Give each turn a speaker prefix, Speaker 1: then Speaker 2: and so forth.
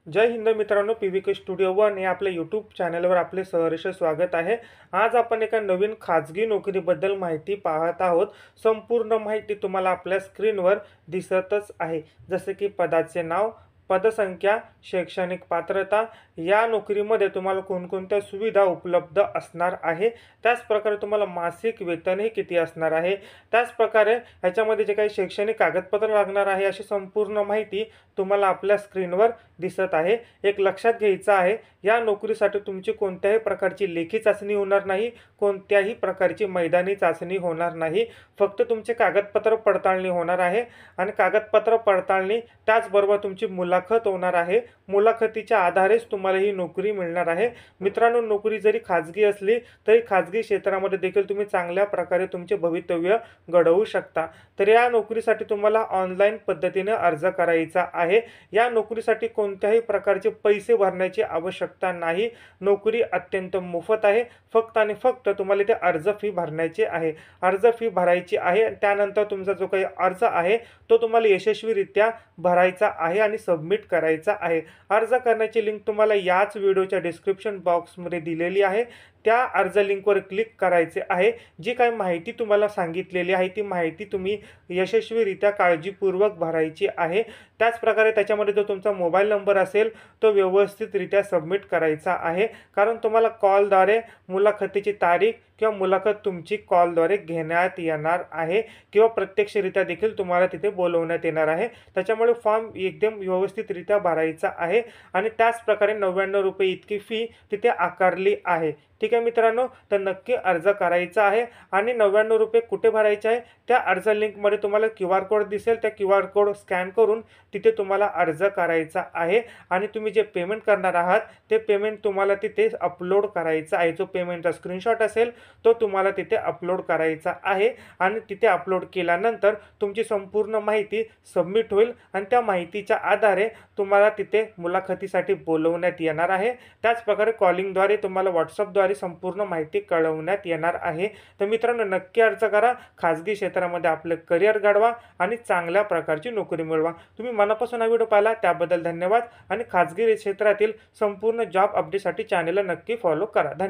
Speaker 1: जय हिंद मित्रांनो, PVK studio one या आपल्या यूट्यूब चॅनलवर आपले सहर्ष स्वागत आहे। आज आपण एका नवीन खाजगी नोकरीबद्दल माहिती पाहत आहोत। संपूर्ण माहिती तुम्हाला आपल्या स्क्रीनवर दिसतच आहे, जसे की पदाचे नाव, पदसंख्या, शैक्षणिक पात्रता, या नोकरीमध्ये तुम्हाला कोणकोणत्या सुविधा उपलब्ध असणार आहे, त्याच प्रकारे तुम्हाला मासिक वेतनही किती असणार आहे, त्याच प्रकारे ह्याच्यामध्ये जे काही शैक्षणिक कागदपत्र लागणार आहे, अशी संपूर्ण माहिती तुम्हाला आपल्या स्क्रीनवर दिसत आहे। एक लक्षात घ्यायचं आहे, या नोकरीसाठी तुमची कोणत्याही प्रकारची लेखी चाचणी होणार नाही, कोणत्याही प्रकारची मैदानी चाचणी होणार नाही। फक्त तुमचे कागदपत्र पडताळणी होणार आहे आणि कागदपत्र पडताळणी त्याचबरोबर तुमची मुलाखत होणार आहे। मुलाखतीच्या आधारेच तुम्हाला ही नोकरी मिळणार आहे। मित्रांनो, नोकरी जरी खाजगी असली तरी खाजगी क्षेत्रामध्ये देखील तुम्ही चांगल्या प्रकारे तुमचे भवितव्य घडवू शकता। तर या नोकरीसाठी तुम्हाला ऑनलाईन पद्धतीने अर्ज करायचा आहे। या नोकरीसाठी कोणत्याही प्रकारचे पैसे भरण्याची आवश्यकता नाही। नोकरी अत्यंत मोफत आहे। फक्त आणि फक्त तुम्हाला इथे अर्ज फी भरण्याची आहे। अर्ज फी भरायची आहे, त्यानंतर तुमचा जो काही अर्ज आहे तो तुम्हाला यशस्वीरित्या भरायचा आहे आणि सबमिट करायचा आहे। अर्ज करण्याची लिंक तुम्हाला याच व्हिडिओच्या डिस्क्रिप्शन बॉक्समध्ये दिलेली आहे। त्या अर्ज लिंकवर क्लिक करायचे आहे। जी काही माहिती तुम्हाला सांगितलेली आहे ती माहिती तुम्ही यशस्वीरित्या काळजीपूर्वक भरायची आहे। त्याच प्रकारे त्याच्यामध्ये जो तुमचा मोबाईल नंबर असेल तो व्यवस्थितरित्या सबमिट करायचा आहे, कारण तुम्हाला कॉलद्वारे मुलाखतीची तारीख किंवा मुलाखत तुमची कॉलद्वारे घेण्यात येणार आहे किंवा प्रत्यक्षरित्या देखील तुम्हाला तिथे बोलवण्यात येणार आहे। त्याच्यामुळे फॉर्म एकदम व्यवस्थितरित्या भरायचा आहे आणि त्याच प्रकारे 99 रुपये इतकी फी तिथे आकारली आहे। ठीक आहे मित्रांनो, तर नक्की अर्ज करायचा आहे आणि 99 रुपये कुठे भरायचे आहे, त्या अर्ज लिंकमध्ये तुम्हाला QR कोड दिसेल, त्या QR कोड स्कॅन करून तिथे तुम्हाला अर्ज करायचा आहे आणि तुम्ही जे पेमेंट करणार आहात ते पेमेंट तुम्हाला तिथे अपलोड करायचा आहे। जो पेमेंटचा स्क्रीनशॉट असेल तो तुम्हाला तिथे अपलोड करायचा आहे आणि तिथे अपलोड केल्यानंतर तुमची संपूर्ण माहिती सबमिट होईल आणि त्या माहितीच्या आधारे तुम्हाला तिथे मुलाखतीसाठी बोलवण्यात येणार आहे। त्याच प्रकारे कॉलिंगद्वारे तुम्हाला व्हॉट्सअपद्वारे संपूर्ण माहिती कळवण्यात येणार आहे। तर मित्रांनो, नक्की अर्ज करा, खाजगी क्षेत्रामध्ये आपले करिअर घडवा आणि चांगल्या प्रकारची नोकरी मिळवा। तुम्ही मनापासून हा व्हिडिओ पाहिला त्याबद्दल धन्यवाद आणि खाजगी क्षेत्रातील संपूर्ण जॉब अपडेटसाठी चॅनलला नक्की फॉलो करा।